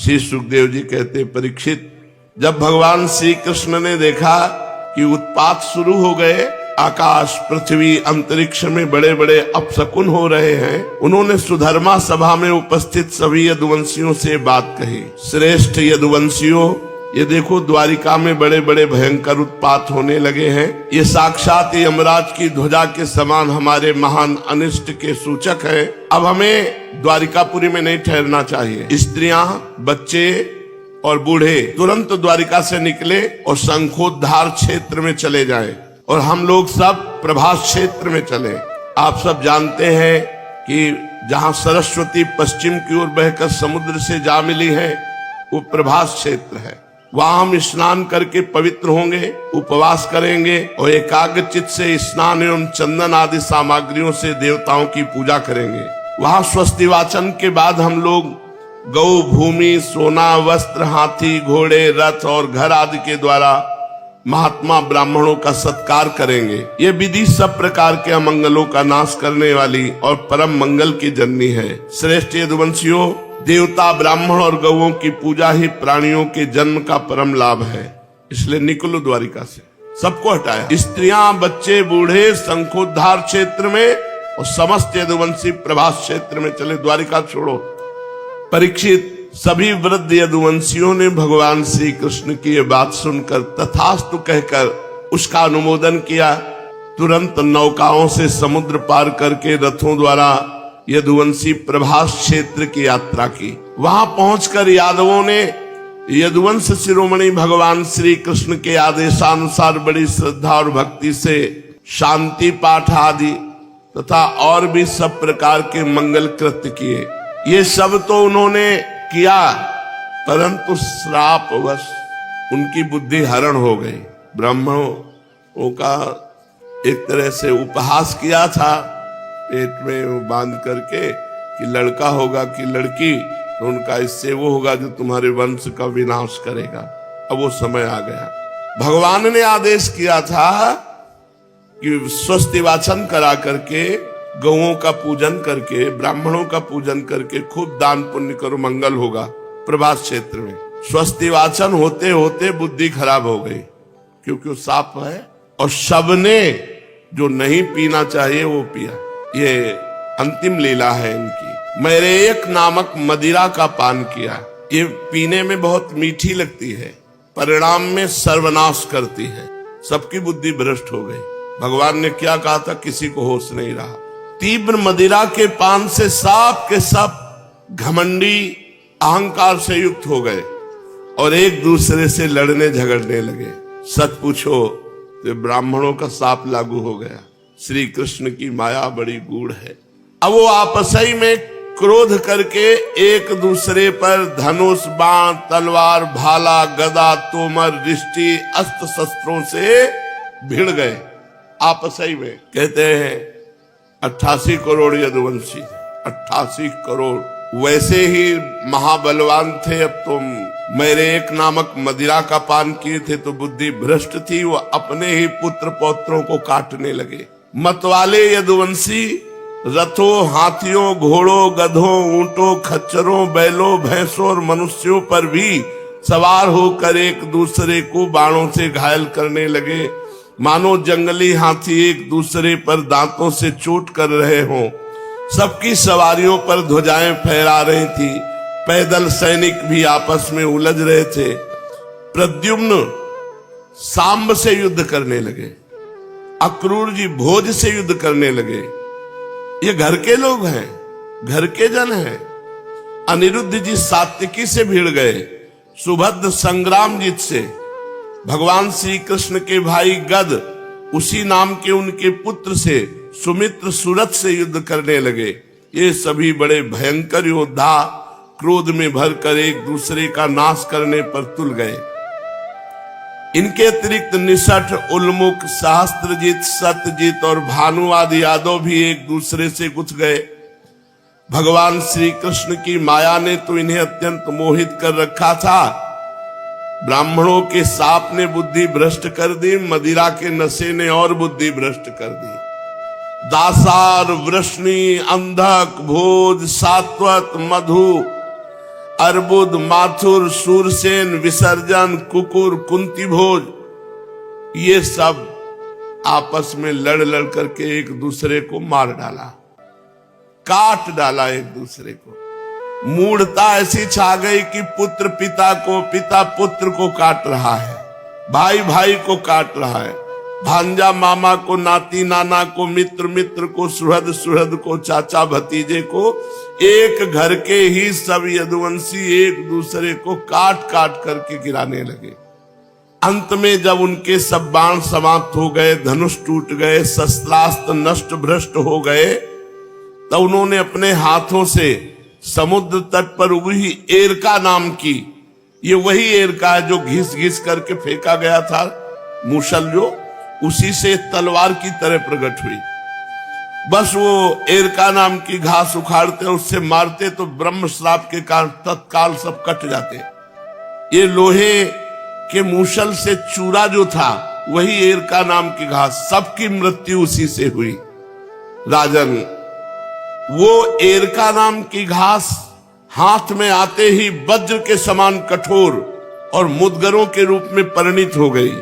श्री सुखदेव जी कहते, परीक्षित, जब भगवान श्री कृष्ण ने देखा कि उत्पात शुरू हो गए, आकाश पृथ्वी अंतरिक्ष में बड़े बड़े अपशकुन हो रहे हैं, उन्होंने सुधर्मा सभा में उपस्थित सभी यदुवंशियों से बात कही। श्रेष्ठ यदुवंशियों, ये देखो द्वारिका में बड़े बड़े भयंकर उत्पात होने लगे हैं। ये साक्षात यमराज की ध्वजा के समान हमारे महान अनिष्ट के सूचक है। अब हमें द्वारिकापुरी में नहीं ठहरना चाहिए। स्त्रियां, बच्चे और बूढ़े तुरंत द्वारिका से निकले और शंखोद्धार क्षेत्र में चले जाएं, और हम लोग सब प्रभास क्षेत्र में चले। आप सब जानते हैं कि जहां सरस्वती पश्चिम की ओर बहकर समुद्र से जा मिली है, वो प्रभास क्षेत्र है। वहां हम स्नान करके पवित्र होंगे, उपवास करेंगे और एकाग्रचित्त से स्नान एवं चंदन आदि सामग्रियों से देवताओं की पूजा करेंगे। वहां स्वस्ति वाचन के बाद हम लोग गौ, भूमि, सोना, वस्त्र, हाथी, घोड़े, रथ और घर आदि के द्वारा महात्मा ब्राह्मणों का सत्कार करेंगे। ये विधि सब प्रकार के अमंगलों का नाश करने वाली और परम मंगल की जननी है। श्रेष्ठ यदुवंशियों, देवता, ब्राह्मण और गौओं की पूजा ही प्राणियों के जन्म का परम लाभ है। इसलिए निकलो द्वारिका से। सबको हटाया, स्त्रियां, बच्चे, बूढ़े शंखोद्धार क्षेत्र में और समस्त यदुवंशी प्रभास क्षेत्र में चले। द्वारिका छोड़ो। परीक्षित, सभी वृद्ध यदुवंशियों ने भगवान श्री कृष्ण की ये बात सुनकर तथास्तु कहकर उसका अनुमोदन किया। तुरंत नौकाओं से समुद्र पार करके रथों द्वारा यदुवंशी प्रभास क्षेत्र की यात्रा की। वहां पहुंचकर यादवों ने यदुवंश शिरोमणि भगवान श्री कृष्ण के आदेशानुसार बड़ी श्रद्धा और भक्ति से शांति पाठ आदि तथा और भी सब प्रकार के मंगल कृत्य किए। ये सब तो उन्होंने किया, परंतु श्रापवश उनकी बुद्धि हरण हो गई। ब्राह्मणों का एक तरह से उपहास किया था, पेट में बांध करके कि लड़का होगा कि लड़की, तो उनका इससे वो होगा जो तुम्हारे वंश का विनाश करेगा। अब वो समय आ गया। भगवान ने आदेश किया था कि स्वस्ति वाचन करा करके, गौओं का पूजन करके, ब्राह्मणों का पूजन करके खूब दान पुण्य करो, मंगल होगा। प्रभास क्षेत्र में स्वस्ति वाचन होते होते बुद्धि खराब हो गई, क्योंकि वो साप है और सबने जो नहीं पीना चाहिए वो पिया। ये अंतिम लीला है इनकी। मेरे एक नामक मदिरा का पान किया। ये पीने में बहुत मीठी लगती है, परिणाम में सर्वनाश करती है। सबकी बुद्धि भ्रष्ट हो गई। भगवान ने क्या कहा था, किसी को होश नहीं रहा। तीव्र मदिरा के पान से सब के सब घमंडी अहंकार से युक्त हो गए और एक दूसरे से लड़ने झगड़ने लगे। सच पूछो तो ब्राह्मणों का साप लागू हो गया। श्री कृष्ण की माया बड़ी गूढ़ है। अब वो आपस ही में क्रोध करके एक दूसरे पर धनुष, बाण, तलवार, भाला, गदा, तोमर, रिष्टि, अस्त्र शस्त्रों से भिड़ गए। आपस ही में कहते हैं 88 करोड़ यदुवंशी, 88 करोड़। वैसे ही महाबलवान थे। अब तुम मेरे एक नामक मदिरा का पान किए थे तो बुद्धि भ्रष्ट थी, वो अपने ही पुत्र पौत्रों को काटने लगे। मतवाले यदुवंशी रथों, हाथियों, घोड़ों, गधों, ऊंटों, खच्चरों, बैलों, भैंसों और मनुष्यों पर भी सवार होकर एक दूसरे को बाणों से घायल करने लगे, मानो जंगली हाथी एक दूसरे पर दांतों से चोट कर रहे हों। सबकी सवारियों पर ध्वजाएं फहरा रही थी। पैदल सैनिक भी आपस में उलझ रहे थे। प्रद्युम्न सांब से युद्ध करने लगे, अक्रूर जी भोज से युद्ध करने लगे। ये घर के लोग हैं, घर के जन हैं। अनिरुद्ध जी सात्विकी से भिड़ गए, सुभद्र संग्रामजीत से, भगवान श्री कृष्ण के भाई गद उसी नाम के उनके पुत्र से, सुमित्र सुरथ से युद्ध करने लगे। ये सभी बड़े भयंकर योद्धा क्रोध में भरकर एक दूसरे का नाश करने पर तुल गए। इनके अतिरिक्त निषठ, उल्मुख, सहस्त्रजीत, सत्यजीत और भानुवादी यादव भी एक दूसरे से गुथ गए। भगवान श्री कृष्ण की माया ने तो इन्हें अत्यंत मोहित कर रखा था। ब्राह्मणों के साप ने बुद्धि भ्रष्ट कर दी, मदिरा के नशे ने और बुद्धि भ्रष्ट कर दी। दासार, वृष्णि, अंधक, भोज, सात्वत, मधु अर्बुद, माथुर, सूरसेन, विसर्जन, कुकुर, कुंती भोज, ये सब आपस में लड़ लड़ करके एक दूसरे को मार डाला, काट डाला एक दूसरे को। मूढ़ता ऐसी छा गई कि पुत्र पिता को, पिता पुत्र को काट रहा है, भाई भाई को काट रहा है, भांजा मामा को, नाती नाना को, मित्र मित्र को, सुहृद सुहृद को, चाचा भतीजे को, एक घर के ही सब यदुवंशी एक दूसरे को काट काट करके गिराने लगे। अंत में जब उनके सब बाण समाप्त हो गए, धनुष टूट गए, शस्त्रास्त्र नष्ट भ्रष्ट हो गए, तब उन्होंने अपने हाथों से समुद्र तट पर उगी एरका नाम की, ये वही एरका है जो घिस घिस करके फेंका गया था मूसल, जो उसी से तलवार की तरह प्रकट हुई। बस वो एरका नाम की घास उखाड़ते, उससे मारते तो ब्रह्म श्राप के कारण तत्काल सब कट जाते। ये लोहे के मूसल से चूरा जो था वही एरका नाम की घास, सबकी मृत्यु उसी से हुई। राजन, वो एरका नाम की घास हाथ में आते ही वज्र के समान कठोर और मुदगरों के रूप में परिणित हो गई।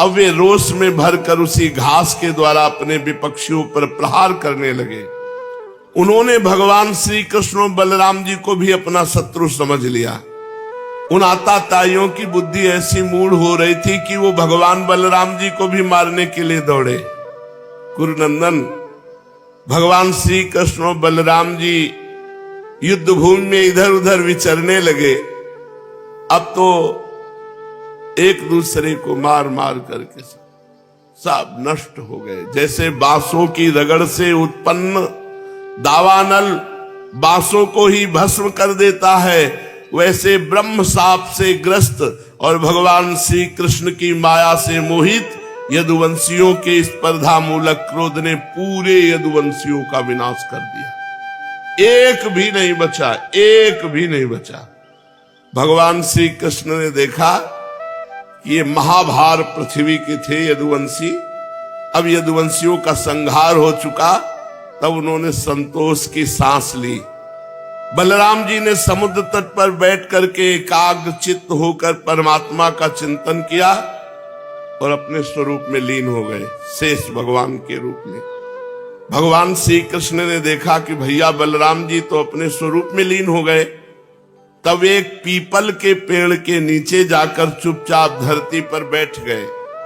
अब वे रोष में भरकर उसी घास के द्वारा अपने विपक्षियों पर प्रहार करने लगे। उन्होंने भगवान श्री कृष्ण और बलराम जी को भी अपना शत्रु समझ लिया। उन आताताइयों की बुद्धि ऐसी मूढ़ हो रही थी कि वो भगवान बलराम जी को भी मारने के लिए दौड़े। कुरुनंदन, भगवान श्री कृष्ण और बलराम जी युद्ध भूमि में इधर उधर विचरने लगे। अब तो एक दूसरे को मार मार करके सब नष्ट हो गए। जैसे बांसों की रगड़ से उत्पन्न दावानल बांसों को ही भस्म कर देता है, वैसे ब्रह्म शाप से ग्रस्त और भगवान श्री कृष्ण की माया से मोहित यदुवंशियों के स्पर्धा मूलक क्रोध ने पूरे यदुवंशियों का विनाश कर दिया। एक भी नहीं बचा, एक भी नहीं बचा। भगवान श्री कृष्ण ने देखा ये महाभार पृथ्वी के थे यदुवंशी, अब यदुवंशियों का संहार हो चुका, तब उन्होंने संतोष की सांस ली। बलराम जी ने समुद्र तट पर बैठ करके एकाग्र चित्त होकर परमात्मा का चिंतन किया और अपने स्वरूप में लीन हो गए, शेष भगवान के रूप में। भगवान श्री कृष्ण ने देखा कि भैया बलराम जी तो अपने स्वरूप में लीन हो गए, तब एक पीपल के पेड़ के नीचे जाकर चुपचाप धरती पर बैठ गए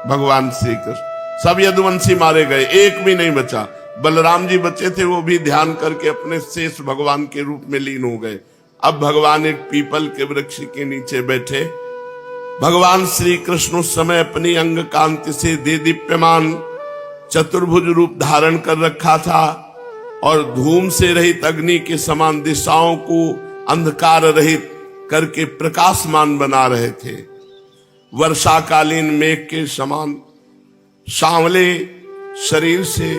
भगवान श्री कृष्ण। सब यदुवंशी मारे गए, एक भी नहीं बचा। बलराम जी बचे थे, वो भी ध्यान करके अपने शेष भगवान के रूप में लीन हो गए। अब भगवान एक पीपल के वृक्ष के नीचे बैठे। भगवान श्री कृष्ण उस समय अपनी अंग कांति से देदीप्यमान चतुर्भुज रूप धारण कर रखा था और धूम से रहित अग्नि के समान दिशाओं को अंधकार रहित करके प्रकाशमान बना रहे थे। वर्षाकालीन मेघ के समान सांवले शरीर से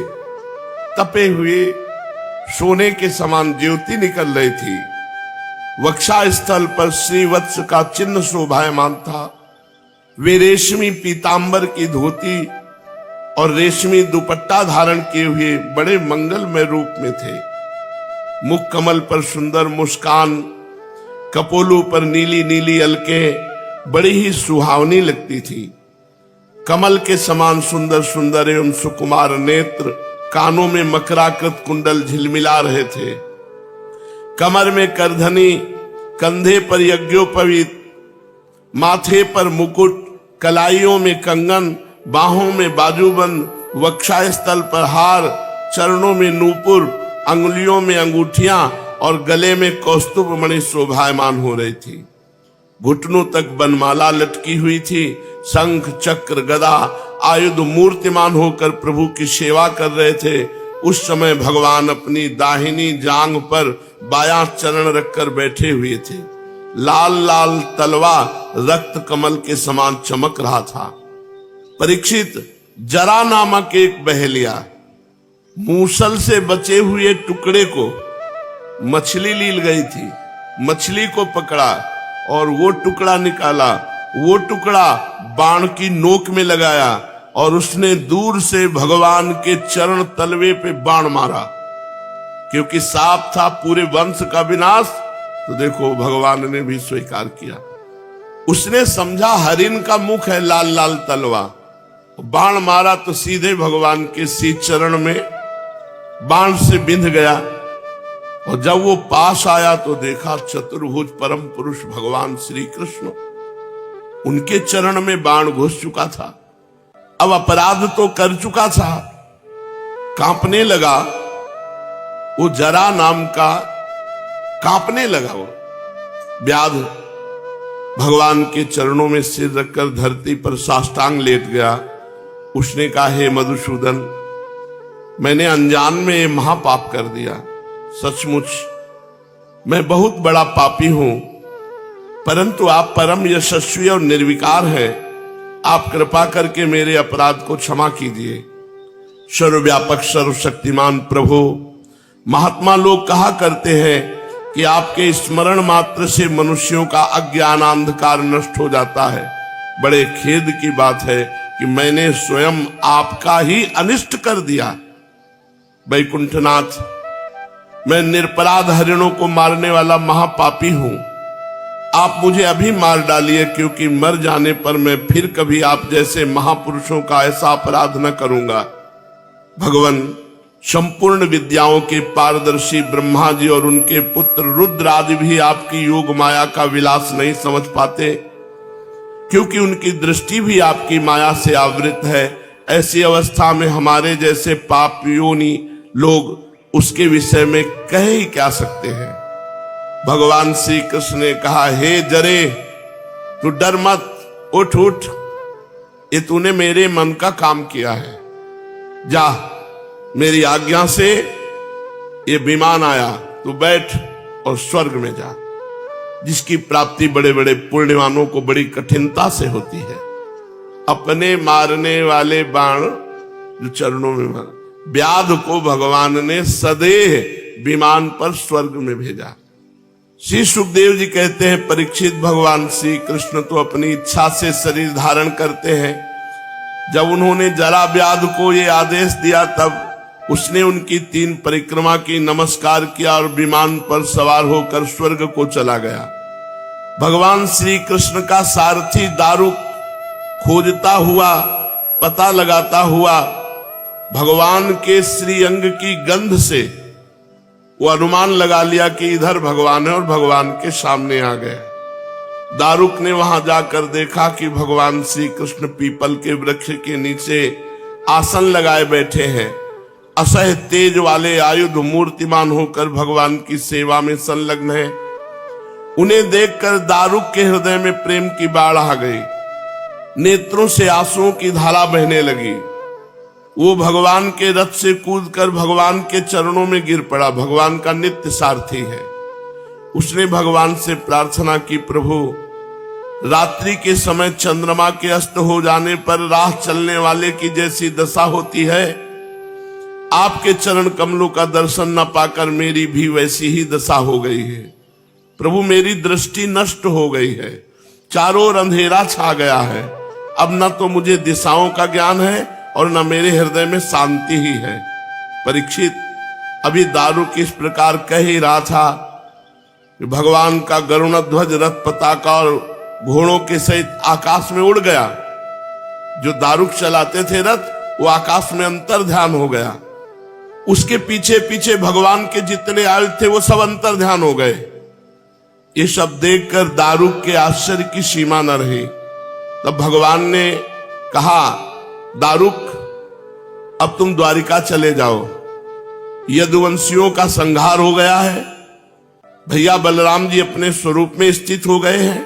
तपे हुए सोने के समान ज्योति निकल रही थी। वक्षा स्थल पर श्रीवत्स का चिन्ह शोभायमान था। वे रेशमी पीतांबर की धोती और रेशमी दुपट्टा धारण किए हुए बड़े मंगलमय रूप में थे। मुख कमल पर सुंदर मुस्कान, कपोलों पर नीली नीली अलकें बड़ी ही सुहावनी लगती थी। कमल के समान सुंदर सुंदर एवं सुकुमार नेत्र, कानों में मकराकृत कुंडल झिलमिला रहे थे। कमर में करधनी, कंधे पर यज्ञोपवीत, माथे पर मुकुट, कलाइयों में कंगन, बाहों में बाजूबंद, वक्षस्थल पर हार, चरणों में नूपुर, अंगुलियों में अंगूठियां और गले में कौस्तुभ मणि शोभायमान हो रही थी। घुटनों तक बनमाला लटकी हुई थी। शंख चक्र गदा आयुध मूर्तिमान होकर प्रभु की सेवा कर रहे थे। उस समय भगवान अपनी दाहिनी जांघ पर बायां चरण रखकर बैठे हुए थे। लाल लाल तलवा रक्त कमल के समान चमक रहा था। परीक्षित, जरा नामक एक बहेलिया मूसल से बचे हुए टुकड़े को मछली लील गई थी, मछली को पकड़ा और वो टुकड़ा निकाला। वो टुकड़ा बाण की नोक में लगाया और उसने दूर से भगवान के चरण तलवे पे बाण मारा। क्योंकि साफ था पूरे वंश का विनाश तो देखो भगवान ने भी स्वीकार किया। उसने समझा हरिण का मुख है लाल लाल तलवा, बाण मारा तो सीधे भगवान के सी चरण में बाण से बिंध गया। और जब वो पास आया तो देखा चतुर्भुज परम पुरुष भगवान श्री कृष्ण, उनके चरण में बाण घुस चुका था। अब अपराध तो कर चुका था, कांपने लगा। वो जरा नाम का कांपने लगा। वो व्याध भगवान के चरणों में सिर रखकर धरती पर साष्टांग लेट गया। उसने कहा, हे मधुसूदन, मैंने अनजान में ये महापाप कर दिया। सचमुच मैं बहुत बड़ा पापी हूं, परंतु आप परम यशस्वी और निर्विकार हैं। आप कृपा करके मेरे अपराध को क्षमा कीजिए। सर्वव्यापक सर्वशक्तिमान प्रभु, महात्मा लोग कहा करते हैं कि आपके स्मरण मात्र से मनुष्यों का अज्ञान अंधकार नष्ट हो जाता है। बड़े खेद की बात है कि मैंने स्वयं आपका ही अनिष्ट कर दिया। वैकुंठनाथ, मैं निरपराध हरिणों को मारने वाला महापापी हूं। आप मुझे अभी मार डालिए, क्योंकि मर जाने पर मैं फिर कभी आप जैसे महापुरुषों का ऐसा अपराध न करूंगा। भगवान, संपूर्ण विद्याओं के पारदर्शी ब्रह्मा जी और उनके पुत्र रुद्र आदि भी आपकी योग माया का विलास नहीं समझ पाते, क्योंकि उनकी दृष्टि भी आपकी माया से आवृत है। ऐसी अवस्था में हमारे जैसे पापियोनी लोग उसके विषय में कह ही क्या सकते हैं। भगवान श्री कृष्ण ने कहा, हे जरे, तू डर मत, उठ उठ, ये तूने मेरे मन का काम किया है। जा, मेरी आज्ञा से ये विमान आया, तू बैठ और स्वर्ग में जा, जिसकी प्राप्ति बड़े बड़े पुण्यवानों को बड़ी कठिनता से होती है। अपने मारने वाले बाण जो चरणों में मार, व्याध को भगवान ने सदैव विमान पर स्वर्ग में भेजा। श्री सुखदेव जी कहते हैं, परीक्षित, भगवान श्री कृष्ण तो अपनी इच्छा से शरीर धारण करते हैं। जब उन्होंने जरा व्याध को ये आदेश दिया, तब उसने उनकी 3 परिक्रमा की, नमस्कार किया और विमान पर सवार होकर स्वर्ग को चला गया। भगवान श्री कृष्ण का सारथी दारुक खोजता हुआ, पता लगाता हुआ भगवान के श्री अंग की गंध से वो अनुमान लगा लिया कि इधर भगवान है, और भगवान के सामने आ गए। दारुक ने वहां जाकर देखा कि भगवान श्री कृष्ण पीपल के वृक्ष के नीचे आसन लगाए बैठे हैं। असह तेज वाले आयुध मूर्तिमान होकर भगवान की सेवा में संलग्न है। उन्हें देखकर दारुक के हृदय में प्रेम की बाढ़ आ गई। नेत्रों से आंसुओं की धारा बहने लगी। वो भगवान के रथ से कूदकर भगवान के चरणों में गिर पड़ा। भगवान का नित्य सारथी है। उसने भगवान से प्रार्थना की, प्रभु, रात्रि के समय चंद्रमा के अस्त हो जाने पर राह चलने वाले की जैसी दशा होती है, आपके चरण कमलों का दर्शन न पाकर मेरी भी वैसी ही दशा हो गई है। प्रभु, मेरी दृष्टि नष्ट हो गई है, चारों ओर अंधेरा छा गया है। अब न तो मुझे दिशाओं का ज्ञान है और न मेरे हृदय में शांति ही है। परीक्षित, अभी दारुक इस प्रकार कह ही रहा था कि भगवान का गरुण ध्वज रथ पताका और घोड़ों के सहित आकाश में उड़ गया। जो दारुक चलाते थे रथ, वो आकाश में अंतर ध्यान हो गया। उसके पीछे पीछे भगवान के जितने आयुध थे वो सब अंतर ध्यान हो गए। ये सब देखकर दारुक के आश्चर्य की सीमा न रही। तब भगवान ने कहा, दारुक, अब तुम द्वारिका चले जाओ। यदुवंशियों का संहार हो गया है। भैया बलराम जी अपने स्वरूप में स्थित हो गए हैं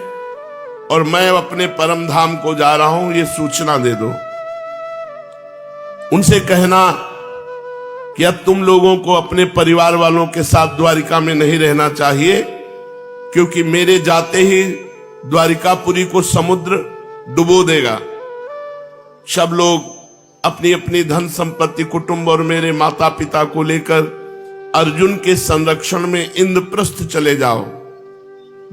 और मैं अपने परम धाम को जा रहा हूं, ये सूचना दे दो। उनसे कहना कि अब तुम लोगों को अपने परिवार वालों के साथ द्वारिका में नहीं रहना चाहिए, क्योंकि मेरे जाते ही द्वारिकापुरी को समुद्र डुबो देगा। सब लोग अपनी अपनी धन संपत्ति, कुटुंब और मेरे माता पिता को लेकर अर्जुन के संरक्षण में इंद्रप्रस्थ चले जाओ।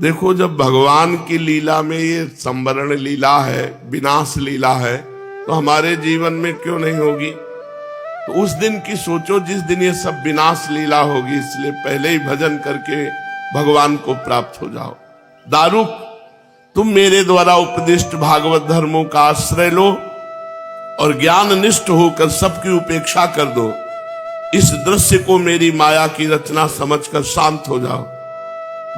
देखो, जब भगवान की लीला में ये संवरण लीला है, विनाश लीला है, तो हमारे जीवन में क्यों नहीं होगी? तो उस दिन की सोचो जिस दिन ये सब विनाश लीला होगी। इसलिए पहले ही भजन करके भगवान को प्राप्त हो जाओ। दारुक, तुम मेरे द्वारा उपदिष्ट भागवत धर्मों का आश्रय लो और ज्ञान निष्ठ होकर सबकी उपेक्षा कर दो। इस दृश्य को मेरी माया की रचना समझकर शांत हो जाओ।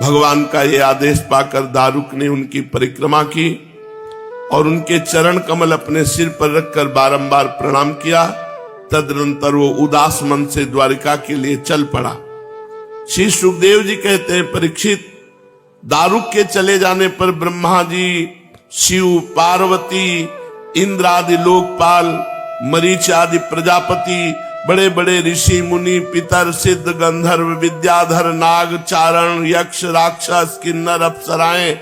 भगवान का यह आदेश पाकर दारुक ने उनकी परिक्रमा की और उनके चरण कमल अपने सिर पर रखकर बारंबार प्रणाम किया। तदनंतर वो उदास मन से द्वारिका के लिए चल पड़ा। श्री सुखदेव जी कहते हैं, परीक्षित, दारुक के चले जाने पर ब्रह्मा जी, शिव, पार्वती, इंद्र आदि लोकपाल, मरीच आदि प्रजापति, बड़े बड़े ऋषि मुनि, पितर, सिद्ध, गंधर्व, विद्याधर, नाग, चारण, यक्ष, राक्षस, किन्नर, अप्सराएं,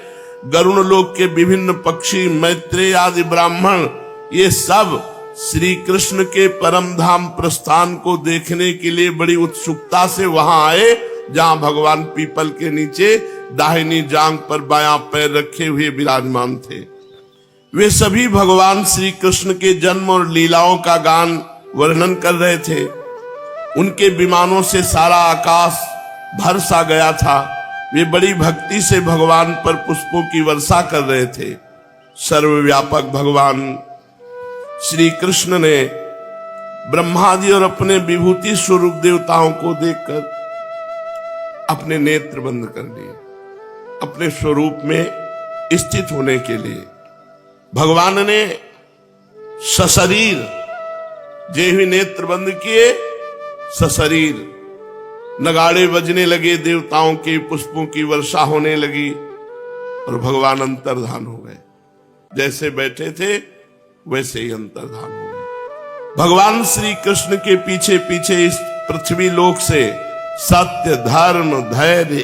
गरुण लोक के विभिन्न पक्षी, मैत्रेय आदि ब्राह्मण, ये सब श्री कृष्ण के परम धाम प्रस्थान को देखने के लिए बड़ी उत्सुकता से वहां आए, जहां भगवान पीपल के नीचे दाहिनी जांघ पर बायां पैर रखे हुए विराजमान थे। वे सभी भगवान श्री कृष्ण के जन्म और लीलाओं का गान वर्णन कर रहे थे। उनके विमानों से सारा आकाश भर सा गया था। वे बड़ी भक्ति से भगवान पर पुष्पों की वर्षा कर रहे थे। सर्वव्यापक भगवान श्री कृष्ण ने ब्रह्मा जी और अपने विभूति स्वरूप देवताओं को देखकर अपने नेत्र बंद कर लिए, अपने स्वरूप में स्थित होने के लिए। भगवान ने सशरीर जे हुए नेत्र बंद किए, सशरीर नगाड़े बजने लगे, देवताओं के पुष्पों की वर्षा होने लगी और भगवान अंतर्धान हो गए। जैसे बैठे थे वैसे ही अंतर्धान हो गए। भगवान श्री कृष्ण के पीछे पीछे इस पृथ्वी लोक से सत्य, धर्म, धैर्य,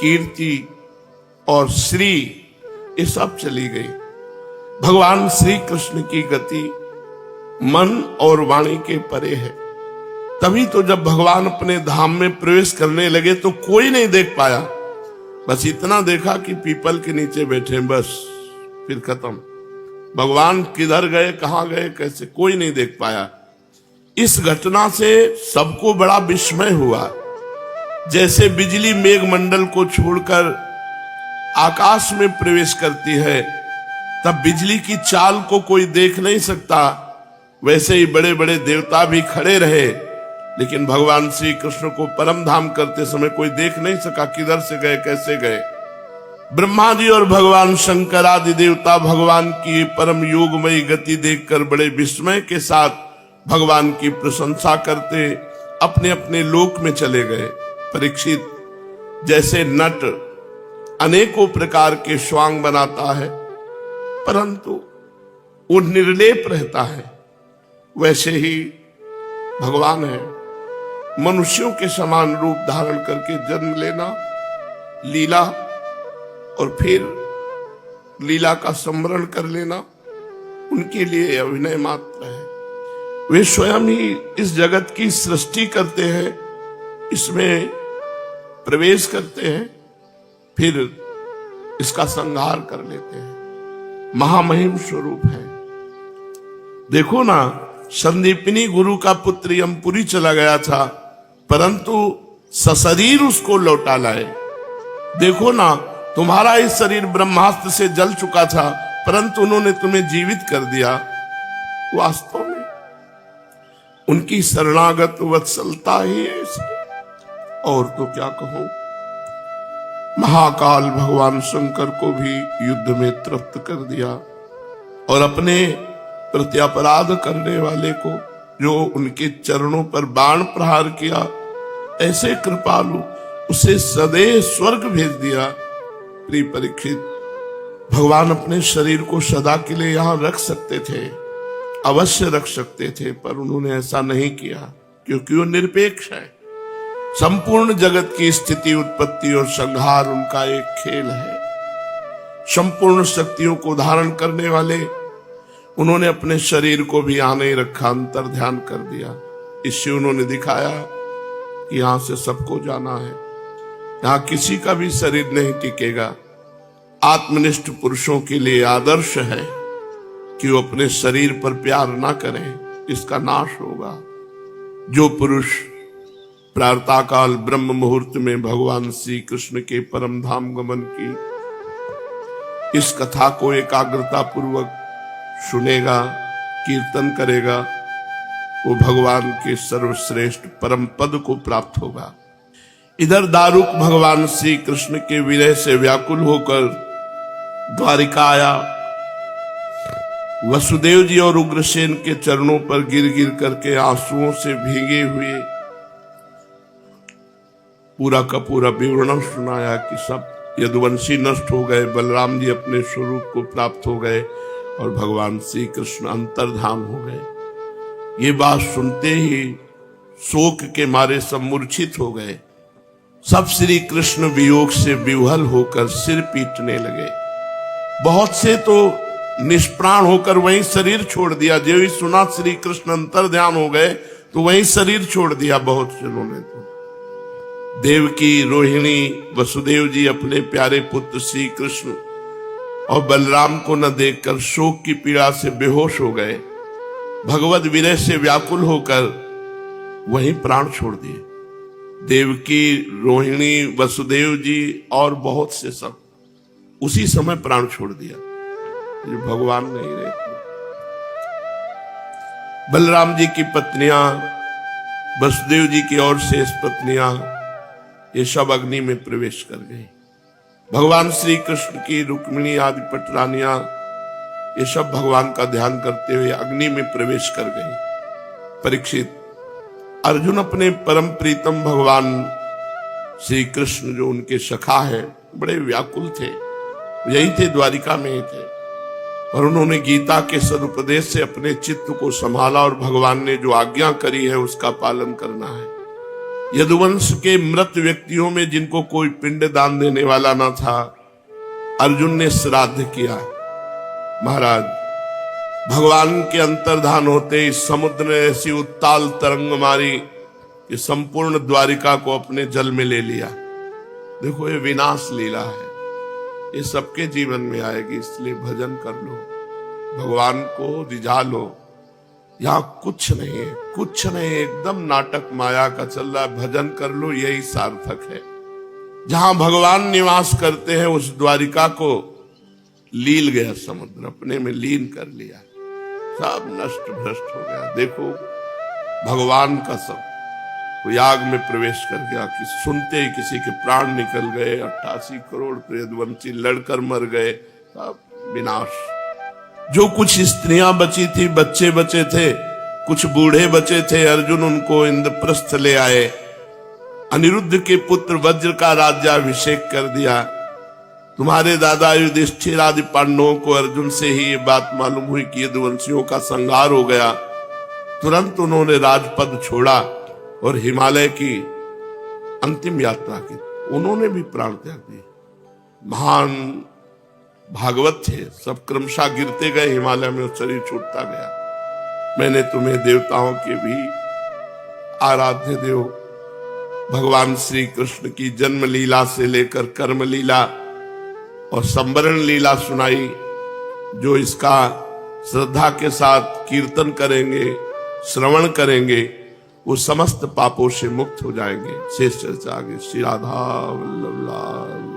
कीर्ति और श्री ये सब चली गई। भगवान श्री कृष्ण की गति मन और वाणी के परे है। तभी तो जब भगवान अपने धाम में प्रवेश करने लगे तो कोई नहीं देख पाया। बस इतना देखा कि पीपल के नीचे बैठे, बस फिर खत्म। भगवान किधर गए, कहां गए, कैसे, कोई नहीं देख पाया। इस घटना से सबको बड़ा विस्मय हुआ। जैसे बिजली मेघ मंडल को छोड़कर आकाश में प्रवेश करती है, तब बिजली की चाल को कोई देख नहीं सकता, वैसे ही बड़े बड़े देवता भी खड़े रहे, लेकिन भगवान श्री कृष्ण को परम धाम करते समय कोई देख नहीं सका किधर से गए, कैसे गए। ब्रह्मा जी और भगवान शंकर आदि देवता भगवान की परम योगमयी गति देखकर बड़े विस्मय के साथ भगवान की प्रशंसा करते अपने अपने लोक में चले गए। परीक्षित, जैसे नट अनेकों प्रकार के स्वांग बनाता है परंतु वो निर्लेप रहता है, वैसे ही भगवान है। मनुष्यों के समान रूप धारण करके जन्म लेना, लीला और फिर लीला का स्मरण कर लेना उनके लिए अभिनय मात्र है। वे स्वयं ही इस जगत की सृष्टि करते हैं, इसमें प्रवेश करते हैं, फिर इसका संहार कर लेते हैं। महामहिम स्वरूप है। देखो ना, संदीपिनी गुरु का पुत्र यमपुरी चला गया था परंतु सशरीर उसको लौटा लाए। देखो ना, तुम्हारा इस शरीर ब्रह्मास्त्र से जल चुका था परंतु उन्होंने तुम्हें जीवित कर दिया। वास्तव में उनकी शरणागत वत्सलता ही ऐसी, और तो क्या कहूं। महाकाल भगवान शंकर को भी युद्ध में तृप्त कर दिया और अपने प्रति अपराध करने वाले को, जो उनके चरणों पर बाण प्रहार किया, ऐसे कृपालु उसे सदैव स्वर्ग भेज दिया। प्रिय परीक्षित, भगवान अपने शरीर को सदा के लिए यहां रख सकते थे, अवश्य रख सकते थे, पर उन्होंने ऐसा नहीं किया क्योंकि वो निरपेक्ष है। संपूर्ण जगत की स्थिति, उत्पत्ति और संहार उनका एक खेल है। संपूर्ण शक्तियों को धारण करने वाले उन्होंने अपने शरीर को भी यहां नहीं रखा, अंतर ध्यान कर दिया। इससे उन्होंने दिखाया कि यहां से सबको जाना है, यहां किसी का भी शरीर नहीं टिकेगा। आत्मनिष्ठ पुरुषों के लिए आदर्श है कि वो अपने शरीर पर प्यार ना करें, इसका नाश होगा। जो पुरुष प्रातःकाल ब्रह्म मुहूर्त में भगवान श्री कृष्ण के परम धाम गमन की इस कथा को एकाग्रता पूर्वक सुनेगा, कीर्तन करेगा, वो भगवान के सर्वश्रेष्ठ परम पद को प्राप्त होगा। इधर दारुक भगवान श्री कृष्ण के विरह से व्याकुल होकर द्वारिका आया। वसुदेव जी और उग्रसेन के चरणों पर गिर गिर करके आंसुओं से भीगे हुए पूरा का पूरा विवरण सुनाया कि सब यदुवंशी नष्ट हो गए, बलराम जी अपने स्वरूप को प्राप्त हो गए और भगवान श्री कृष्ण अंतर्धाम हो गए। ये बात सुनते ही शोक के मारे सब मूर्छित हो गए। सब श्री कृष्ण वियोग से विह्वल होकर सिर पीटने लगे। बहुत से तो निष्प्राण होकर वहीं शरीर छोड़ दिया। जो ही सुना श्री कृष्ण अंतर्ध्यान हो गए तो वहीं शरीर छोड़ दिया बहुत जनों ने। तो देवकी, रोहिणी, वसुदेव जी अपने प्यारे पुत्र श्री कृष्ण और बलराम को न देखकर शोक की पीड़ा से बेहोश हो गए। भगवत विरह से व्याकुल होकर वहीं प्राण छोड़ दिए। देवकी, रोहिणी, वसुदेव जी और बहुत से सब उसी समय प्राण छोड़ दिया। ये भगवान नहीं रहते। बलराम जी की पत्नियां, वसुदेव जी की और शेष पत्नियां, ये सब अग्नि में प्रवेश कर गई। भगवान श्री कृष्ण की रुक्मिणी आदि पटरानियां, ये सब भगवान का ध्यान करते हुए अग्नि में प्रवेश कर गई। परीक्षित, अर्जुन अपने परम प्रीतम भगवान श्री कृष्ण जो उनके सखा है बड़े व्याकुल थे। यही थे, द्वारिका में ही थे, और उन्होंने गीता के सदुपदेश से अपने चित्त को संभाला और भगवान ने जो आज्ञा करी है उसका पालन करना है। यदुवंश के मृत व्यक्तियों में जिनको कोई पिंड दान देने वाला न था, अर्जुन ने श्राद्ध किया। महाराज, भगवान के अंतर्धान होते इस समुद्र ने ऐसी उत्ताल तरंग मारी कि संपूर्ण द्वारिका को अपने जल में ले लिया। देखो, ये विनाश लीला है, ये सबके जीवन में आएगी। इसलिए भजन कर लो, भगवान को रिझा लो। यहां कुछ नहीं है, कुछ नहीं, एकदम नाटक माया का चल रहा है। भजन कर लो, यही सार्थक है। जहां भगवान निवास करते हैं उस द्वारिका को लील गया समुद्र, अपने में लीन कर लिया, सब नष्ट भ्रष्ट हो गया। देखो, भगवान का सब कोई आग में प्रवेश कर गया कि सुनते ही किसी के प्राण निकल गए। 88 करोड़ यदुवंशी लड़कर मर गए, सब विनाश। जो कुछ स्त्रियां बची थी, बच्चे बचे थे, कुछ बूढ़े बचे थे, अर्जुन उनको इंद्रप्रस्थ ले आए। अनिरुद्ध के पुत्र वज्र का राज्याभिषेक कर दिया। तुम्हारे दादा युधिष्ठिर आदि पांडवों को अर्जुन से ही ये बात मालूम हुई कि यदुवंशियों का संहार हो गया। तुरंत उन्होंने राजपद छोड़ा और हिमालय की अंतिम यात्रा की। उन्होंने भी प्राण त्याग दिए। महान भागवत थे, सब क्रमशः गिरते गए हिमालय में, शरीर छूटता गया। मैंने तुम्हें देवताओं के भी आराध्य देव भगवान श्री कृष्ण की जन्म लीला से लेकर कर्म लीला और संवरण लीला सुनाई। जो इसका श्रद्धा के साथ कीर्तन करेंगे, श्रवण करेंगे, वो समस्त पापों से मुक्त हो जाएंगे। शेष चर्चा आगे। श्री राधा वल्लभ लाल।